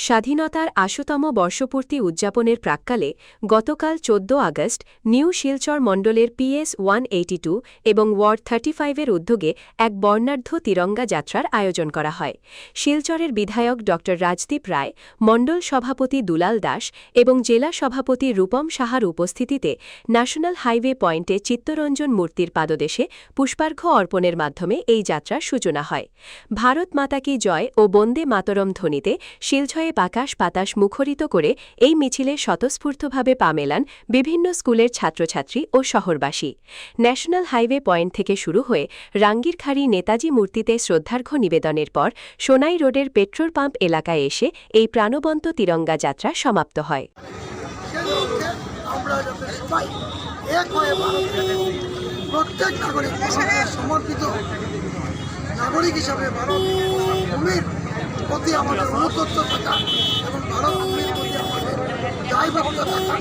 স্বাধীনতার ৮০তম বর্ষপূর্তি উদযাপনের প্রাক্কালে গতকাল ১৪ আগস্ট নিউ শিলচর মণ্ডলের PS 182 এবং ওয়ার্ড 35-এর উদ্যোগে এক বর্ণাঢ্য তিরঙ্গা যাত্রার আয়োজন করা হয়। শিলচরের বিধায়ক ড রাজদীপ রায়, মণ্ডল সভাপতি দুলাল দাস এবং জেলা সভাপতি রূপম সাহার উপস্থিতিতে ন্যাশনাল হাইওয়ে পয়েন্টে চিত্তরঞ্জন মূর্তির পাদদেশে পুষ্পার্ঘ্য অর্পণের মাধ্যমে এই যাত্রার সূচনা হয়। ভারত মাতা কি জয় ও বন্দে মাতরম ধ্বনিতে শিলচরে আকাশ বাতাস মুখরিত করে এই মিছিলে স্বতঃস্ফূর্তভাবে পা মেলান বিভিন্ন স্কুলের ছাত্রছাত্রী ও শহরবাসী। ন্যাশনাল হাইওয়ে পয়েন্ট থেকে শুরু হয়ে রাঙ্গিরখাড়ি নেতাজি মূর্তিতে শ্রদ্ধার্ঘ্য নিবেদনের পর সোনাই রোডের পেট্রোল পাম্প এলাকায় এসে এই প্রাণবন্ত তিরঙ্গা যাত্রা সমাপ্ত হয়। প্রত্যেক নাগরিক সমর্পিত নাগরিক হিসাবে ভারত ভূমির প্রতি আমাদের অনুতপ্ত থাকা এবং ভারত ভূমির প্রতি আমাদের দায়বদ্ধ থাকা,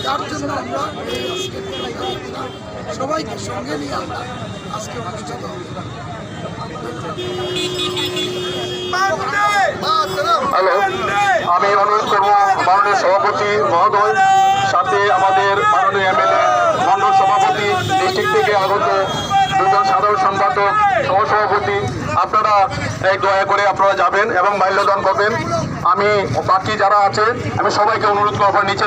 যার জন্য আমরা এই আজকে সবাইকে সঙ্গে নিয়ে আমরা আজকে অনুষ্ঠিত হ্যালো, আমি অনুরোধ করবো মাননীয় সভাপতি মহোদয়, সাথে আমাদের মাননীয় MLA, মণ্ডল সভাপতি, ডিস্ট্রিক্ট থেকে আগত দুজন সাধারণ সম্পাদক, সহসভাপতি, আপনারা দয়া করে আপনারা যাবেন এবং মাল্যদান করবেন। আমি বাকি যারা আছে আমি সবাইকে অনুরোধ করবো নিচে